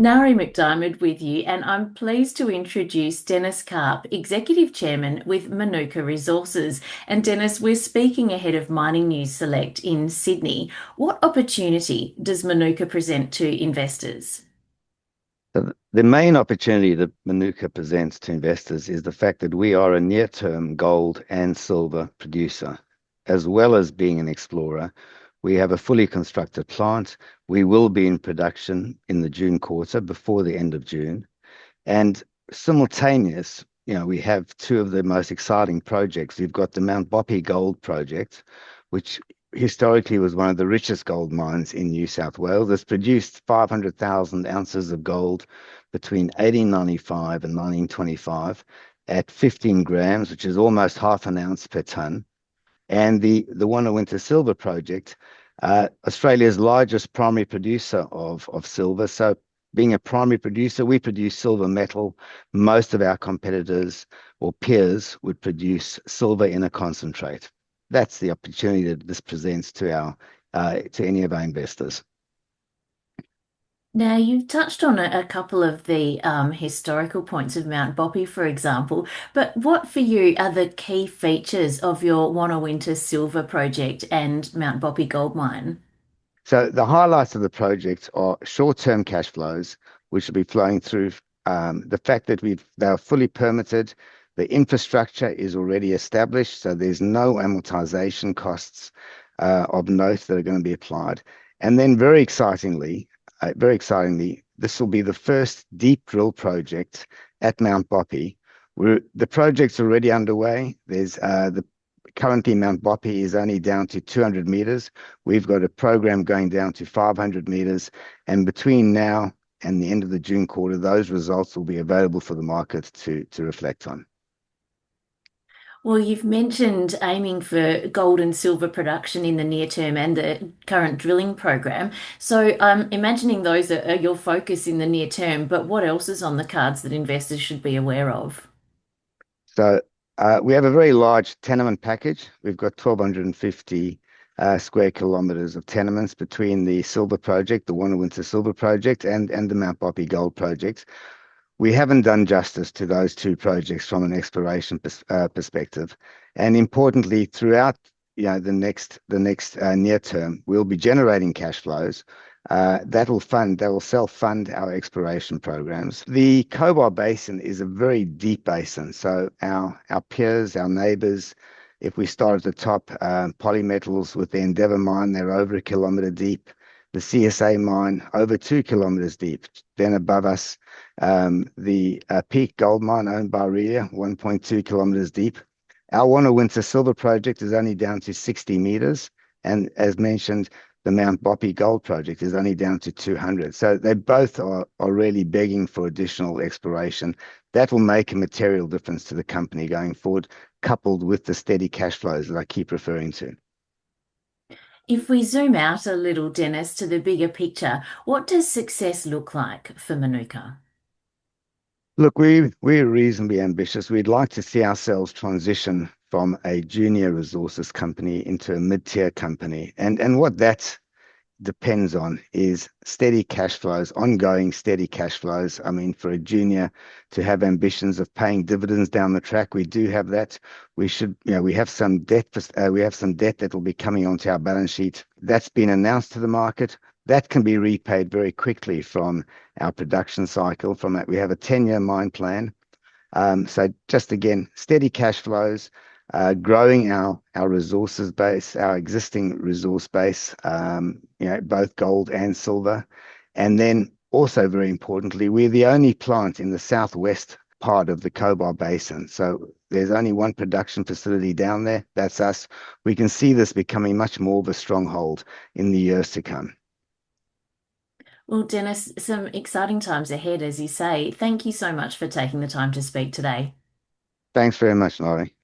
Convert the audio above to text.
Nari McDiarmid with you, and I'm pleased to introduce Dennis Karp, Executive Chairman with Manuka Resources. And Dennis, we're speaking ahead of Mining News Select in Sydney. What opportunity does Manuka present to investors? The main opportunity that Manuka presents to investors is the fact that we are a near-term gold and silver producer, as well as being an explorer. We have a fully constructed plant. We will be in production in the June quarter before the end of June. And simultaneous, we have two of the most exciting projects. We've got the Mt Boppy gold project, which historically was one of the richest gold mines in New South Wales. It's produced 500,000 ounces of gold between 1895 and 1925 at 15 grams, which is almost half an ounce per ton. And the Wonawinta silver project, Australia's largest primary producer of silver. So being a primary producer, we produce silver metal. Most of our competitors or peers would produce silver in a concentrate. That's the opportunity that this presents to any of our investors. Now, you've touched on a couple of the historical points of Mount Boppy, for example, but what for you are the key features of your Wonawinta Silver Project and Mount Boppy Gold Mine? So the highlights of the project are short-term cash flows, which will be flowing through the fact that they are fully permitted. The infrastructure is already established, so there's no amortization costs of note that are going to be applied. And then very excitingly, this will be the first deep drill project at Mount Boppy. The project's already underway. Currently, Mount Boppy is only down to 200 meters. We've got a program going down to 500 meters. And between now and the end of the June quarter, those results will be available for the market to reflect on. Well, you've mentioned aiming for gold and silver production in the near term and the current drilling program. So I'm imagining those are your focus in the near term, but what else is on the cards that investors should be aware of? So we have a very large tenement package. We've got 1,250 square kilometers of tenements between the silver project, the Wonawinta silver project, and the Mount Boppy gold project. We haven't done justice to those two projects from an exploration perspective. And importantly, throughout the next near term, we'll be generating cash flows that will self-fund our exploration programs. The Cobar Basin is a very deep basin. So our peers, our neighbors, if we start at the top, Polymetals with the Endeavour mine, they're over a kilometer deep. The CSA mine over 2 kilometers deep. Then above us, the Peak Gold Mine owned by Aurelia, 1.2 kilometers deep. Our Wonawinta Silver Project is only down to 60 meters. And as mentioned, the Mount Boppy Gold Project is only down to 200. So they both are really begging for additional exploration. That will make a material difference to the company going forward, coupled with the steady cash flows that I keep referring to. If we zoom out a little, Dennis, to the bigger picture, what does success look like for Manuka? Look, we're reasonably ambitious. We'd like to see ourselves transition from a junior resources company into a mid-tier company. And what that depends on is steady cash flows, ongoing steady cash flows. I mean, for a junior to have ambitions of paying dividends down the track, we do have that. We have some debt. We have some debt that will be coming onto our balance sheet. That's been announced to the market. That can be repaid very quickly from our production cycle. From that, we have a 10-year mine plan. So just again, steady cash flows, growing our resources base, our existing resource base, both gold and silver. And then also very importantly, we're the only plant in the southwest part of the Cobar Basin. So there's only one production facility down there. That's us. We can see this becoming much more of a stronghold in the years to come. Well, Dennis, some exciting times ahead, as you say. Thank you so much for taking the time to speak today. Thanks very much, Laurie.